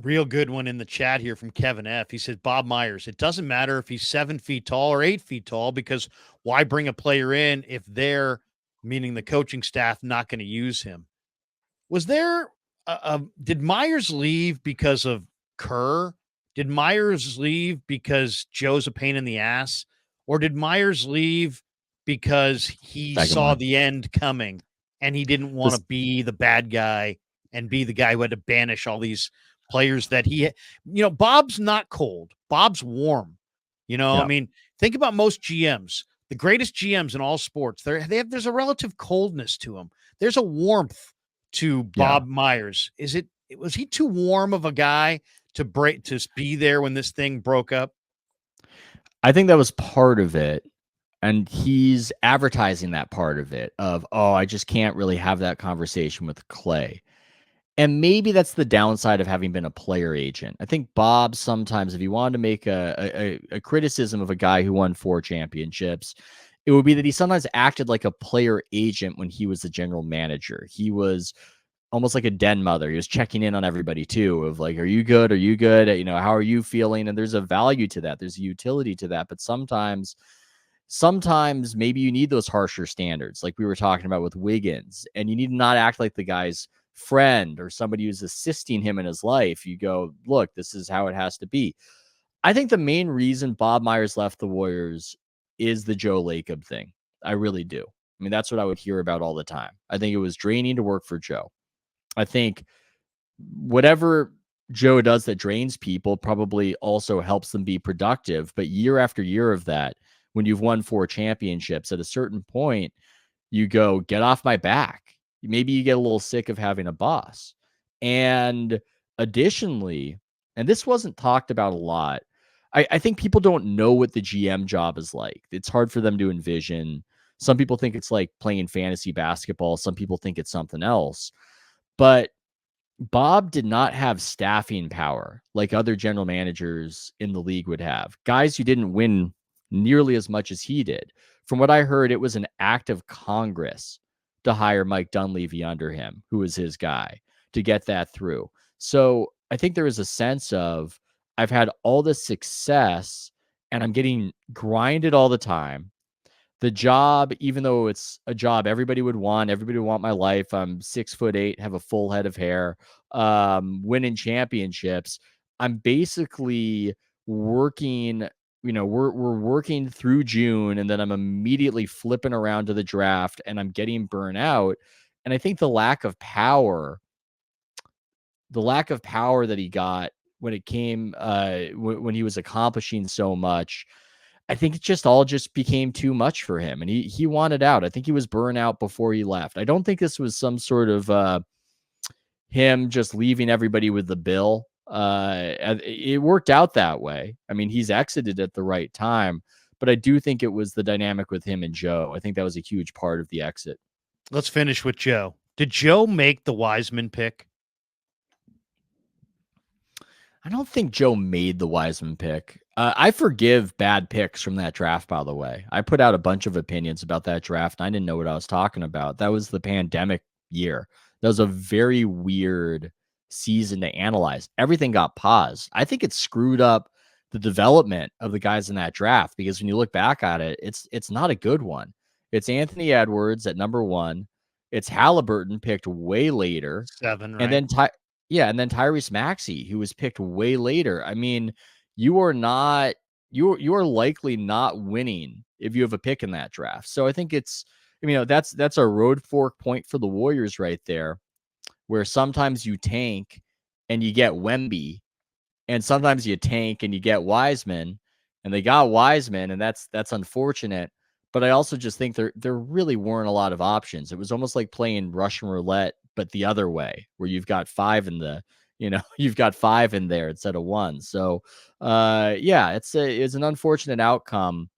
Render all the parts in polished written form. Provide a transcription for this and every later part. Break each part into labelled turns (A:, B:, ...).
A: Real good one in the chat here from Kevin F. He says, Bob Myers, it doesn't matter if he's 7 feet tall or 8 feet tall because why bring a player in if they're, meaning the coaching staff, not going to use him? Was there, did Myers leave because of Kerr? Did Myers leave because Joe's a pain in the ass? Or did Myers leave because he
B: Second
A: saw
B: one.
A: the end coming and he didn't want to
B: This,
A: be the bad guy and be the guy who had to banish all these players that Bob's not cold. Bob's warm. I
B: yeah,
A: mean, think about most GMs, the greatest GMs in all sports. There's a relative coldness to them. There's a warmth to
B: yeah.
A: Bob Myers. Was he too warm of a guy to be there when this thing broke up?
B: I think that was part of it. And he's advertising that part of it of, oh, I just can't really have that conversation with Clay. And maybe that's the downside of having been a player agent. I think Bob sometimes, if you wanted to make a criticism of a guy who won 4 championships, it would be that he sometimes acted like a player agent when he was the general manager. He was almost like a den mother. He was checking in on everybody too, of like, are you good? Are you good? How are you feeling? And there's a value to that. There's a utility to that. But sometimes maybe you need those harsher standards, like we were talking about with Wiggins, and you need to not act like the guy's friend or somebody who's assisting him in his life. You go, look, this is how it has to be. I think the main reason Bob Myers left the Warriors is the Joe Lacob thing. I really do. I mean, that's what I would hear about all the time. I think it was draining to work for Joe. I think whatever Joe does that drains people probably also helps them be productive. But year after year of that, when you've won 4 championships, at a certain point, you go, get off my back. Maybe you get a little sick of having a boss. And additionally, and this wasn't talked about a lot, I think people don't know what the GM job is like. It's hard for them to envision. Some people think it's like playing fantasy basketball. Some people think it's something else. But Bob did not have staffing power like other general managers in the league would have. Guys who didn't win nearly as much as he did. From what I heard, it was an act of Congress to hire Mike Dunleavy under him, who was his guy, to get that through. So I think there is a sense of, I've had all this success and I'm getting grinded all the time. The job, even though it's a job everybody would want my life. I'm 6'8", have a full head of hair, winning championships. I'm basically working, we're working through June, and then I'm immediately flipping around to the draft and I'm getting burnt out. And I think the lack of power that he got when it came, when he was accomplishing so much, I think it just became too much for him, and he wanted out. I think he was burnt out before he left. I don't think this was some sort of him just leaving everybody with the bill. It worked out that way. I mean, he's exited at the right time, but I do think it was the dynamic with him and Joe. I think that was a huge part of the exit.
A: Let's finish with Joe. Did Joe make the Wiseman pick?
B: I don't think Joe made the Wiseman pick. I forgive bad picks from that draft, by the way. I put out a bunch of opinions about that draft, and I didn't know what I was talking about. That was the pandemic year. That was a very weird season to analyze. Everything got paused. I think it screwed up the development of the guys in that draft, because when you look back at it, it's not a good one. It's Anthony Edwards at number 1. It's Halliburton picked way later.
A: 7,
B: And
A: right?
B: then and then Tyrese Maxey, who was picked way later. I mean, you are likely not winning if you have a pick in that draft. So I think that's a road fork point for the Warriors right there, where sometimes you tank and you get Wemby, and sometimes you tank and you get Wiseman, and they got Wiseman, and that's unfortunate. But I also just think there really weren't a lot of options. It was almost like playing Russian roulette, but the other way, where you've got 5 in the, you've got 5 in there instead of 1. So, yeah, it's an unfortunate outcome.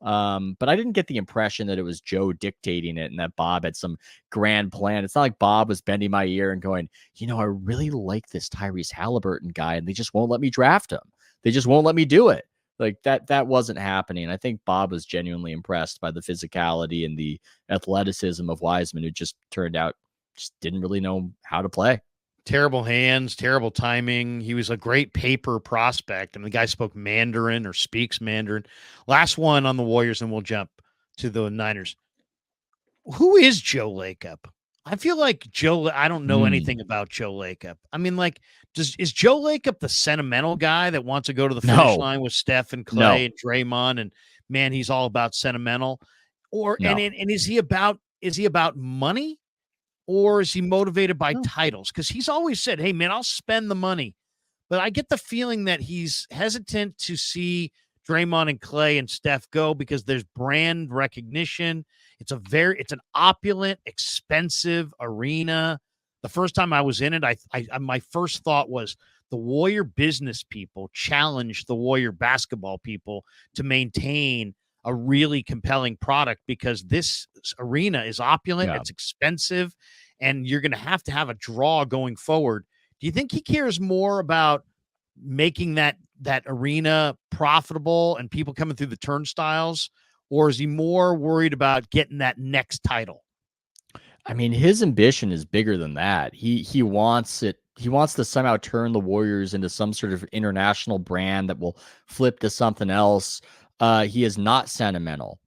B: But I didn't get the impression that it was Joe dictating it and that Bob had some grand plan. It's not like Bob was bending my ear and going, I really like this Tyrese Halliburton guy, and they just won't let me draft him. They just won't let me do it. Like that wasn't happening. I think Bob was genuinely impressed by the physicality and the athleticism of Wiseman, who just turned out just didn't really know how to play.
A: Terrible hands, terrible timing. He was a great paper prospect. I mean, the guy spoke Mandarin or speaks Mandarin. Last one on the Warriors, and we'll jump to the Niners. Who is Joe Lacob? I feel like I don't know anything about Joe Lacob. I mean, like, is Joe Lacob the sentimental guy that wants to go to the finish
B: No,
A: line with Steph and Clay
B: no,
A: and Draymond and man, he's all about sentimental? Or
B: no,
A: and is he about money or is he motivated by
B: no.
A: titles? Because he's always said, "Hey, man, I'll spend the money." But I get the feeling that he's hesitant to see Draymond and Clay and Steph go because there's brand recognition. It's an opulent, expensive arena. The first time I was in it, my first thought was the Warrior business people challenged the Warrior basketball people to maintain a really compelling product because this arena is opulent,
B: Yeah.
A: it's expensive, and you're going to have a draw going forward. Do you think he cares more about making that arena profitable and people coming through the turnstiles, or is he more worried about getting that next title?
B: I mean, his ambition is bigger than that. He wants it. He wants to somehow turn the Warriors into some sort of international brand that will flip to something else. He is not sentimental.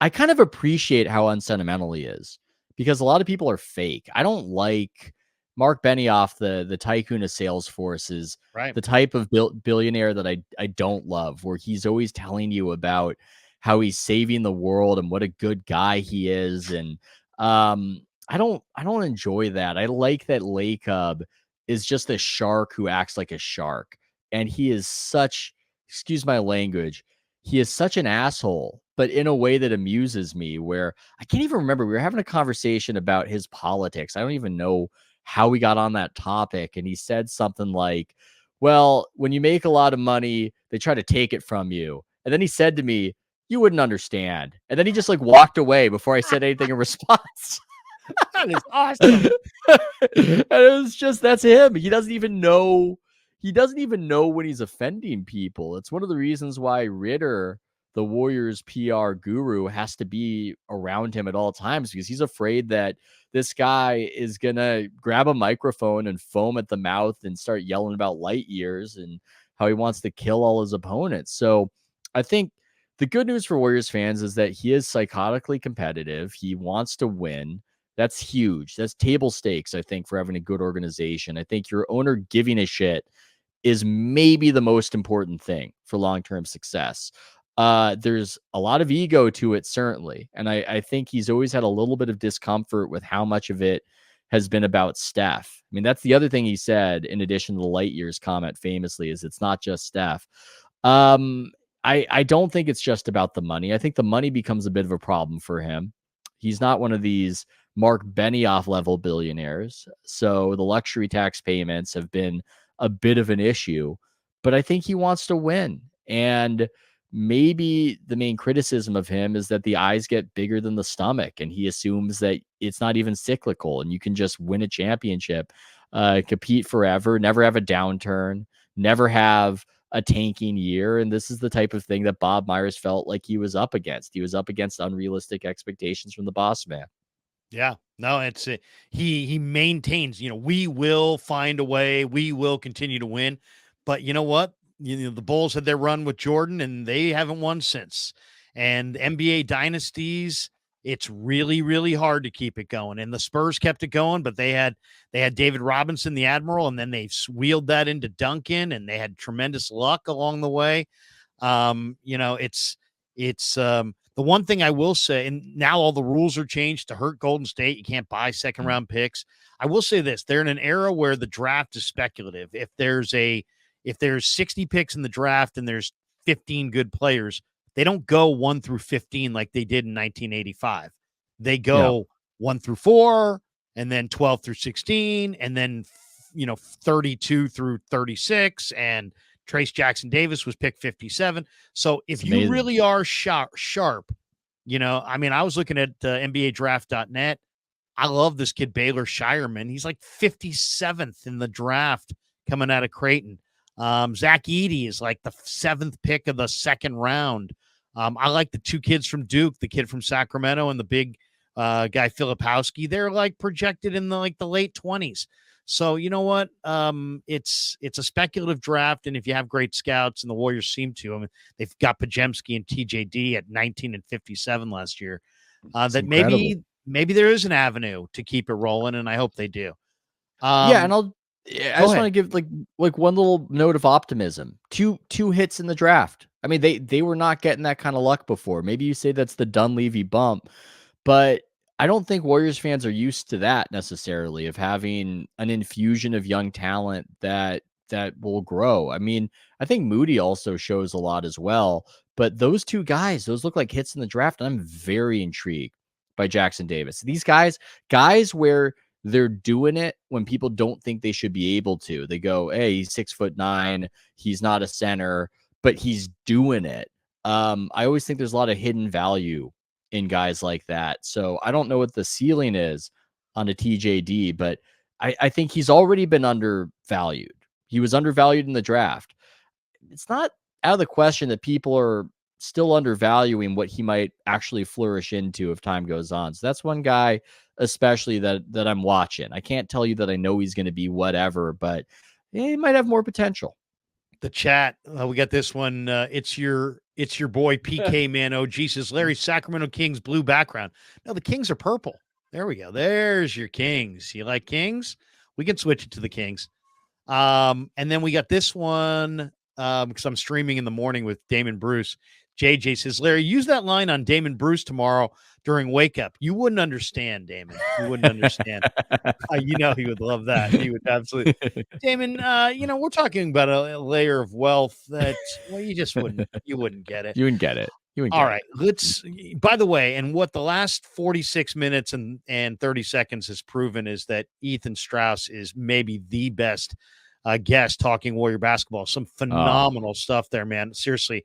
B: I kind of appreciate how unsentimental he is because a lot of people are fake. I don't like Mark Benioff, the tycoon of Salesforce, is
A: Right.
B: the type of billionaire that I don't love, where he's always telling you about how he's saving the world and what a good guy he is. And I don't enjoy that. I like that Lacob is just a shark who acts like a shark. And he is such, excuse my language, he is such an asshole, but in a way that amuses me, where I can't even remember. We were having a conversation about his politics. I don't even know how we got on that topic. And he said something like, well, when you make a lot of money, they try to take it from you. And then he said to me, you wouldn't understand. And then he just like walked away before I said anything in response.
A: That is awesome.
B: And it was just, that's him. He doesn't even know. He doesn't even know when he's offending people. It's one of the reasons why Ritter, the Warriors PR guru, has to be around him at all times, because he's afraid that this guy is going to grab a microphone and foam at the mouth and start yelling about light years and how he wants to kill all his opponents. So I think the good news for Warriors fans is that he is psychotically competitive. He wants to win. That's huge. That's table stakes, I think, for having a good organization. I think your owner giving a shit is maybe the most important thing for long-term success. There's a lot of ego to it, certainly. And I think he's always had a little bit of discomfort with how much of it has been about Steph. I mean, that's the other thing he said, in addition to the light years comment famously, is it's not just Steph. Um, I don't think it's just about the money. I think the money becomes a bit of a problem for him. He's not one of these Mark Benioff level billionaires. So the luxury tax payments have been a bit of an issue, but I think he wants to win. And maybe the main criticism of him is that the eyes get bigger than the stomach, and he assumes that it's not even cyclical and you can just win a championship, compete forever, never have a downturn, never have a tanking year. And this is the type of thing that Bob Myers felt like he was up against. He was up against unrealistic expectations from the boss man.
A: Yeah. No, it's he maintains, we will find a way, we will continue to win. But you know what? The Bulls had their run with Jordan and they haven't won since. And NBA dynasties, it's really, really hard to keep it going. And the Spurs kept it going, but they had David Robinson, the Admiral, and then they wheeled that into Duncan, and they had tremendous luck along the way. It's the one thing I will say, and now all the rules are changed to hurt Golden State. You can't buy second round picks. I will say this: they're in an era where the draft is speculative. If there's 60 picks in the draft and there's 15 good players, they don't go 1 through 15 like they did in 1985. They
B: Yeah.
A: go 1 through 4, and then 12 through 16, and then 32 through 36, and Trace Jackson Davis was picked 57. So
B: It's
A: if you
B: amazing.
A: really are sharp, I mean, I was looking at NBADraft.net. I love this kid, Baylor Shireman. He's like 57th in the draft coming out of Creighton. Zach Edey is like the 7th pick of the second round. I like the two kids from Duke, the kid from Sacramento and the big guy Filipowski. They're like projected in the late 20s. So you know what? It's a speculative draft, and if you have great scouts, and the Warriors seem to, I mean, they've got Pajemski and TJD at 19 and 57 last year.
B: It's
A: That
B: incredible.
A: maybe there is an avenue to keep it rolling, and I hope they do.
B: Yeah, and
A: Um,
B: I
A: Go
B: just want
A: ahead.
B: to give like one little note of optimism. Two hits in the draft. I mean, they were not getting that kind of luck before. Maybe you say that's the Dunleavy bump, but I don't think Warriors fans are used to that necessarily of having an infusion of young talent that will grow. I mean, I think Moody also shows a lot as well, but those two guys, those look like hits in the draft, and I'm very intrigued by Jackson Davis. These guys where they're doing it when people don't think they should be able to. They go, "Hey, he's 6'9", he's not a center, but he's doing it." I always think there's a lot of hidden value in guys like that. So I don't know what the ceiling is on a TJD, but I think he's already been undervalued. He was undervalued in the draft. It's not out of the question that people are still undervaluing what he might actually flourish into if time goes on. So that's one guy especially that I'm watching. I can't tell you that I know he's going to be whatever, but he might have more potential.
A: The chat, we got this one. It's your boy PK Man OG says Larry, Sacramento Kings blue background. No, the Kings are purple. There we go. There's your Kings. You like Kings? We can switch it to the Kings. And then we got this one because I'm streaming in the morning with Damon Bruce. JJ says, Larry, use that line on Damon Bruce tomorrow during Wake Up. You wouldn't understand, Damon. You wouldn't understand. You know he would love that. He would absolutely. Damon, we're talking about a layer of wealth that, well, you wouldn't get it.
B: You wouldn't get it. You wouldn't
A: All
B: get
A: right,
B: it.
A: by the way, and what the last 46 minutes and 30 seconds has proven is that Ethan Strauss is maybe the best guest talking Warrior basketball. Some
B: Oh,
A: phenomenal stuff there, man. Seriously,